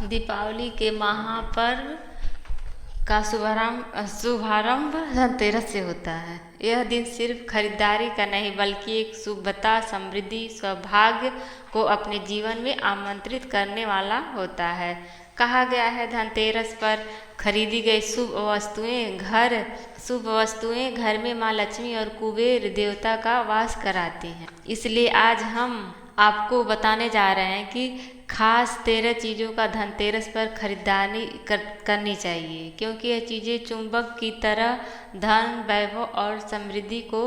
दीपावली के महापर्व का शुभारंभ धनतेरस से होता है। यह दिन सिर्फ खरीदारी का नहीं बल्कि एक शुभता, समृद्धि, सौभाग्य को अपने जीवन में आमंत्रित करने वाला होता है। कहा गया है धनतेरस पर खरीदी गई शुभ वस्तुएं घर में माँ लक्ष्मी और कुबेर देवता का वास कराती हैं। इसलिए आज हम आपको बताने जा रहे हैं कि खास 13 चीज़ों का धनतेरस पर खरीदारी करनी चाहिए, क्योंकि यह चीज़ें चुंबक की तरह धन, वैभव और समृद्धि को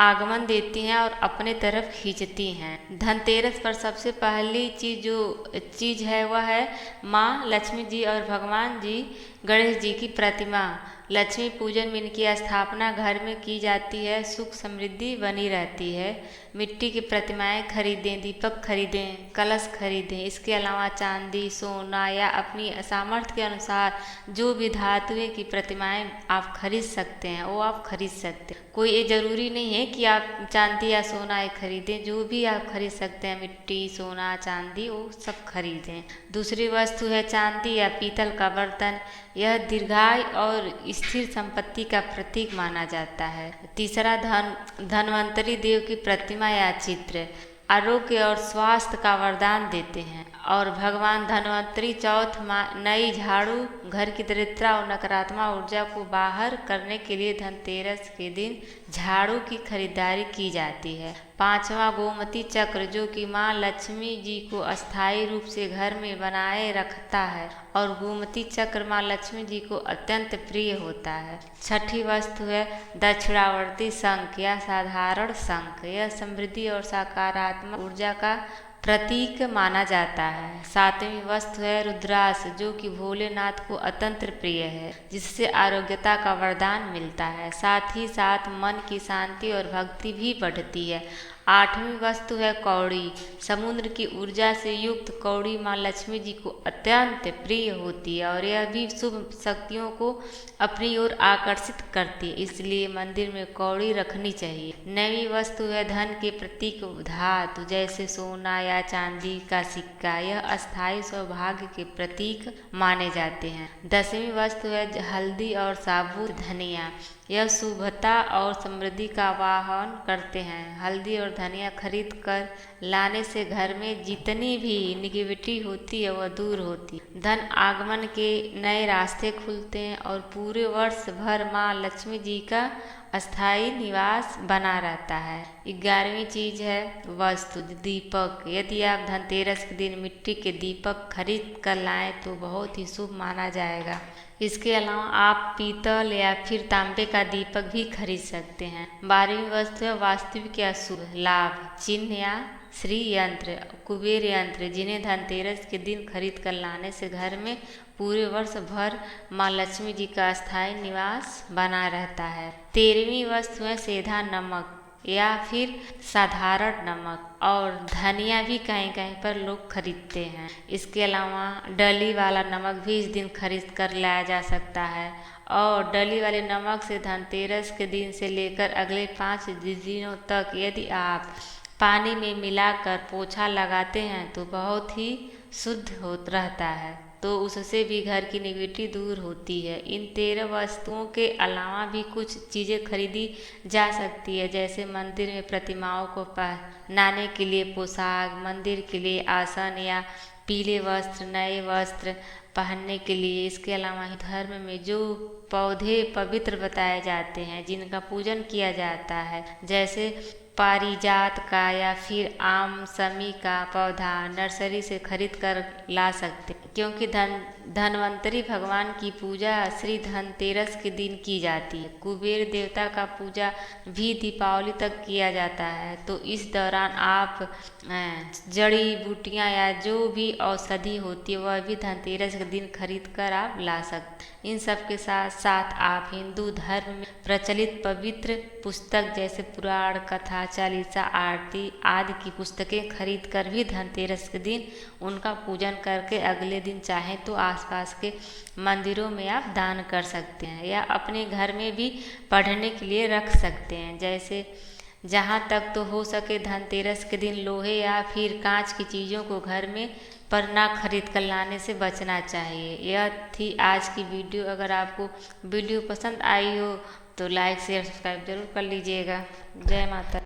आगमन देती हैं और अपने तरफ खींचती हैं। धनतेरस पर सबसे पहली चीज़ है वह है माँ लक्ष्मी जी और भगवान जी गणेश जी की प्रतिमा। लक्ष्मी पूजन में इनकी स्थापना घर में की जाती है, सुख समृद्धि बनी रहती है। मिट्टी की प्रतिमाएं खरीदें, दीपक खरीदें, कलश खरीदें। इसके अलावा चांदी, सोना या अपनी सामर्थ्य के अनुसार जो भी धातुएं की प्रतिमाएं आप खरीद सकते हैं वो आप खरीद सकते हैं। कोई ये ज़रूरी नहीं है कि आप चांदी या सोना ही खरीदें, जो भी आप खरीद सकते हैं, मिट्टी, सोना, चांदी वो सब खरीदें। दूसरी वस्तु है चांदी या पीतल का बर्तन। यह दीर्घायु और स्थिर संपत्ति का प्रतीक माना जाता है। तीसरा धनवंतरी देव की प्रतिमा या चित्र आरोग्य और स्वास्थ्य का वरदान देते हैं। और भगवान धनवंतरी चौथ नई झाड़ू, घर की दरिद्रता और नकारात्मक ऊर्जा को बाहर करने के लिए धनतेरस के दिन झाड़ू की खरीदारी की जाती है। पांचवा गोमती चक्र, जो कि माँ लक्ष्मी जी को अस्थायी रूप से घर में बनाए रखता है और गोमती चक्र माँ लक्ष्मी जी को अत्यंत प्रिय होता है। छठी वस्तु है दक्षिणावर्ती शंख या साधारण शंख। यह समृद्धि और सकारात्मक ऊर्जा का प्रतीक माना जाता है। सातवीं वस्तु है रुद्राक्ष, जो कि भोलेनाथ को अत्यंत प्रिय है, जिससे आरोग्यता का वरदान मिलता है। साथ ही साथ मन की शांति और भक्ति भी बढ़ती है। आठवीं वस्तु है कौड़ी। समुद्र की ऊर्जा से युक्त कौड़ी माँ लक्ष्मी जी को अत्यंत प्रिय होती है और यह भी शुभ शक्तियों को अपनी ओर आकर्षित करती है, इसलिए मंदिर में कौड़ी रखनी चाहिए। नवीं वस्तु है धन के प्रतीक धातु, जैसे सोना या चांदी का सिक्का। यह अस्थायी सौभाग्य के प्रतीक माने जाते हैं। 10वीं वस्तु है हल्दी और साबुत धनिया। यह शुभता और समृद्धि का वाहन करते हैं। हल्दी और धनिया खरीद कर लाने से घर में जितनी भी निगेटिविटी होती है वह दूर होती है। धन आगमन के नए रास्ते खुलते हैं और पूरे वर्ष भर माँ लक्ष्मी जी का अस्थायी निवास बना रहता है। 11वीं चीज़ है वस्तु दीपक। यदि आप धनतेरस के दिन मिट्टी के दीपक खरीद कर लाएं तो बहुत ही शुभ माना जाएगा। इसके अलावा आप पीतल या फिर तांबे का दीपक भी खरीद सकते हैं। 12वीं वस्तु है वास्तविक या शुभ लाभ चिन्ह या श्री यंत्र, कुबेर यंत्र, जिन्हें धनतेरस के दिन खरीद कर लाने से घर में पूरे वर्ष भर माँ लक्ष्मी जी का अस्थायी निवास बना रहता है। 13वीं वस्तु है सेंधा नमक या फिर साधारण नमक और धनिया भी कहीं कहीं पर लोग खरीदते हैं। इसके अलावा डली वाला नमक भी इस दिन खरीद कर लाया जा सकता है और डली वाले नमक से धनतेरस के दिन से लेकर अगले 5 दिनों तक यदि आप पानी में मिलाकर पोछा लगाते हैं तो बहुत ही शुद्ध रहता है, तो उससे भी घर की निगेटिविटी दूर होती है। इन 13 वस्तुओं के अलावा भी कुछ चीज़ें खरीदी जा सकती है, जैसे मंदिर में प्रतिमाओं को पहनाने के लिए पोशाक, मंदिर के लिए आसन या पीले वस्त्र, नए वस्त्र पहनने के लिए। इसके अलावा धर्म में जो पौधे पवित्र बताए जाते हैं जिनका पूजन किया जाता है, जैसे पारिजात का या फिर आम समी का पौधा नर्सरी से खरीद कर ला सकते हैं, क्योंकि धनवंतरी भगवान की पूजा श्री धनतेरस के दिन की जाती है। कुबेर देवता का पूजा भी दीपावली तक किया जाता है, तो इस दौरान आप जड़ी बूटियां या जो भी औषधि होती है वह भी धनतेरस के दिन खरीद कर आप ला सकते हैं। इन सब के साथ साथ आप हिंदू धर्म में प्रचलित पवित्र पुस्तक जैसे पुराण, कथा, चालीसा, आरती आदि की पुस्तकें खरीद कर भी धनतेरस के दिन उनका पूजन करके अगले दिन चाहे तो आसपास के मंदिरों में आप दान कर सकते हैं या अपने घर में भी पढ़ने के लिए रख सकते हैं। जैसे जहाँ तक तो हो सके धनतेरस के दिन लोहे या फिर कांच की चीज़ों को घर में पर ना खरीद कर लाने से बचना चाहिए। यह थी आज की वीडियो। अगर आपको वीडियो पसंद आई हो तो लाइक शेयर सब्सक्राइब जरूर कर लीजिएगा। जय माता।